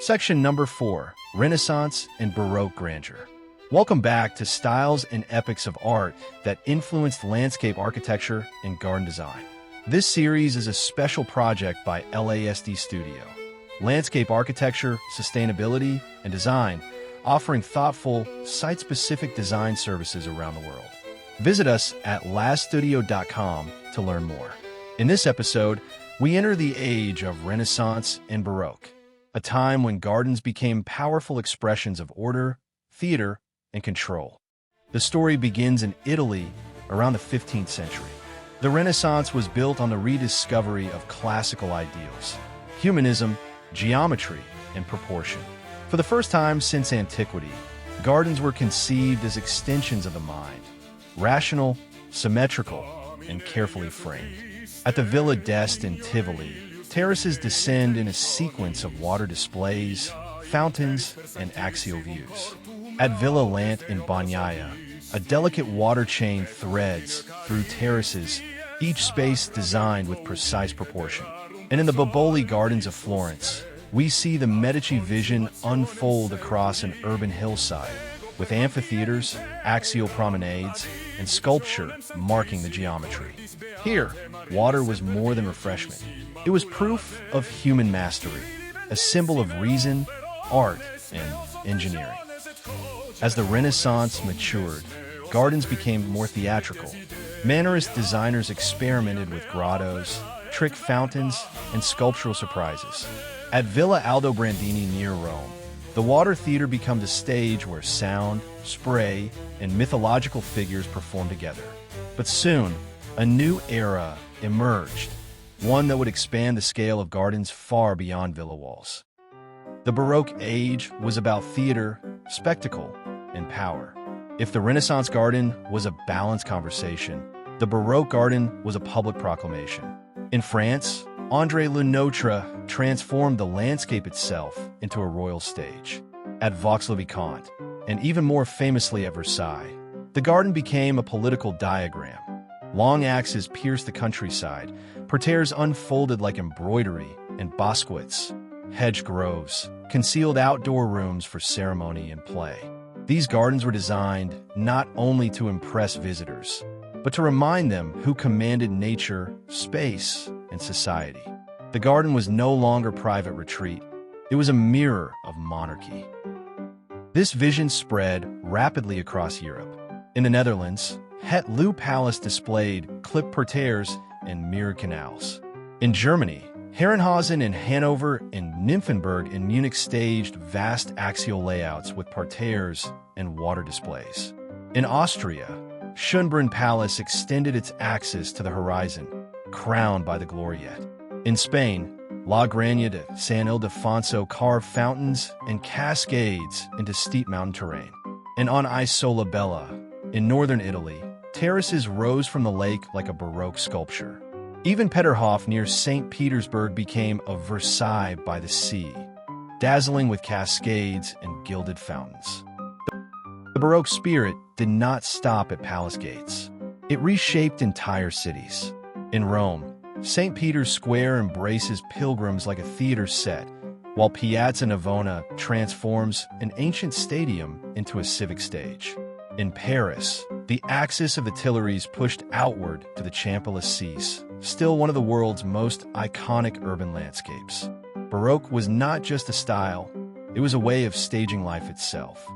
Section number 4, Renaissance and Baroque Grandeur. Welcome back to styles and epochs of art that influenced landscape architecture and garden design. This series is a special project by LASD Studio. Landscape architecture, sustainability, and design, offering thoughtful, site-specific design services around the world. Visit us at laststudio.com to learn more. In this episode, we enter the age of Renaissance and Baroque, a time when gardens became powerful expressions of order, theater, and control. The story begins in Italy around the 15th century. The Renaissance was built on the rediscovery of classical ideals, humanism, geometry, and proportion. For the first time since antiquity, gardens were conceived as extensions of the mind, rational, symmetrical, and carefully framed. At the Villa d'Este in Tivoli, terraces descend in a sequence of water displays, fountains, and axial views. At Villa Lant in Bagnaia, a delicate water chain threads through terraces, each space designed with precise proportion. And in the Boboli Gardens of Florence, we see the Medici vision unfold across an urban hillside, with amphitheaters, axial promenades, and sculpture marking the geometry. Here, water was more than refreshment. It was proof of human mastery, a symbol of reason, art, and engineering. As the Renaissance matured, gardens became more theatrical. Mannerist designers experimented with grottos, trick fountains, and sculptural surprises. At Villa Aldobrandini near Rome, the water theater became the stage where sound, spray, and mythological figures performed together. But soon, a new era emerged, one that would expand the scale of gardens far beyond villa walls. The Baroque age was about theater, spectacle, and power. If the Renaissance garden was a balanced conversation, the Baroque garden was a public proclamation. In France, André Le Notre transformed the landscape itself into a royal stage. At Vaux-le-Vicomte, and even more famously at Versailles, the garden became a political diagram. Long axes pierced the countryside, parterres unfolded like embroidery, and bosquets, hedge groves, concealed outdoor rooms for ceremony and play. These gardens were designed not only to impress visitors, but to remind them who commanded nature, space, and society. The garden was no longer private retreat. It was a mirror of monarchy. This vision spread rapidly across Europe. In the Netherlands, Het Loo Palace displayed clipped parterres and mirrored canals. In Germany, Herrenhausen in Hanover and Nymphenburg in Munich staged vast axial layouts with parterres and water displays. In Austria, Schönbrunn Palace extended its axis to the horizon, crowned by the Gloriette. In Spain, La Granja de San Ildefonso carved fountains and cascades into steep mountain terrain. And on Isola Bella, in northern Italy, terraces rose from the lake like a Baroque sculpture. Even Peterhof near St. Petersburg became a Versailles by the sea, dazzling with cascades and gilded fountains. The Baroque spirit did not stop at palace gates. It reshaped entire cities. In Rome, St. Peter's Square embraces pilgrims like a theater set, while Piazza Navona transforms an ancient stadium into a civic stage. In Paris, the axis of the Tuileries pushed outward to the Champs-Élysées, still one of the world's most iconic urban landscapes. Baroque was not just a style, it was a way of staging life itself.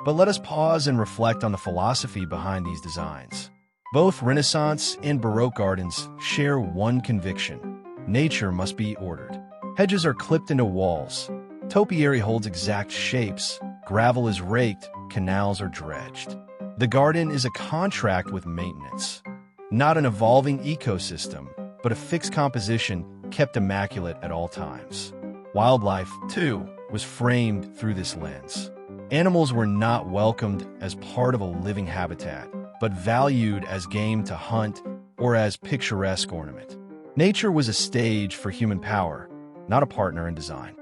But let us pause and reflect on the philosophy behind these designs. Both Renaissance and Baroque gardens share one conviction: nature must be ordered. Hedges are clipped into walls, topiary holds exact shapes, gravel is raked, canals are dredged. The garden is a contract with maintenance, not an evolving ecosystem, but a fixed composition kept immaculate at all times. Wildlife, too, was framed through this lens. Animals were not welcomed as part of a living habitat, but valued as game to hunt or as picturesque ornament. Nature was a stage for human power, not a partner in design.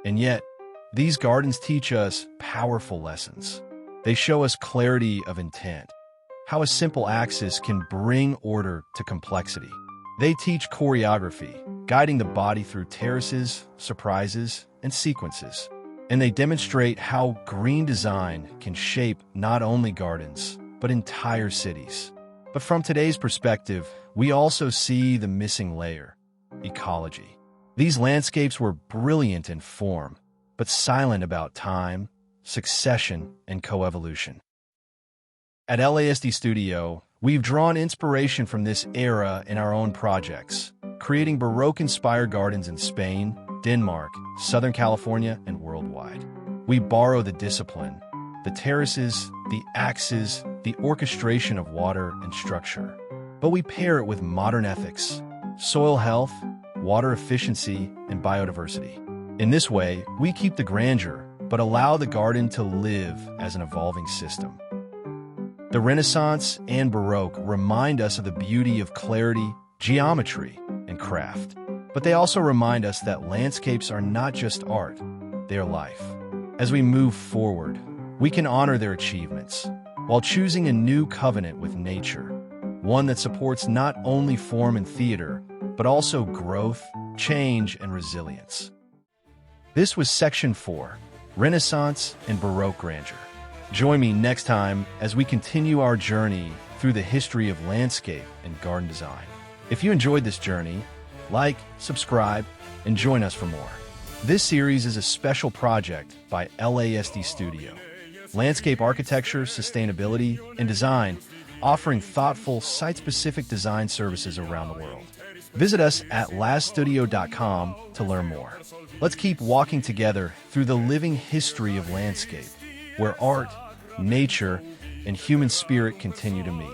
And yet, these gardens teach us powerful lessons. They show us clarity of intent, how a simple axis can bring order to complexity. They teach choreography, guiding the body through terraces, surprises, and sequences. And they demonstrate how green design can shape not only gardens, but entire cities. But from today's perspective, we also see the missing layer: ecology. These landscapes were brilliant in form, but silent about time, succession, and coevolution. At LASD Studio, we've drawn inspiration from this era in our own projects, creating Baroque-inspired gardens in Spain, Denmark, Southern California, and worldwide. We borrow the discipline, the terraces, the axes, the orchestration of water and structure, but we pair it with modern ethics, soil health, water efficiency, and biodiversity. In this way, we keep the grandeur, but allow the garden to live as an evolving system. The Renaissance and Baroque remind us of the beauty of clarity, geometry, and craft. But they also remind us that landscapes are not just art, they are life. As we move forward, we can honor their achievements while choosing a new covenant with nature, one that supports not only form and theater, but also growth, change, and resilience. This was Section 4, Renaissance and Baroque Grandeur. Join me next time as we continue our journey through the history of landscape and garden design. If you enjoyed this journey, like, subscribe, and join us for more. This series is a special project by LASD Studio, landscape architecture, sustainability, and design, offering thoughtful, site-specific design services around the world. Visit us at laststudio.com to learn more. Let's keep walking together through the living history of landscape, where art, nature, and human spirit continue to meet.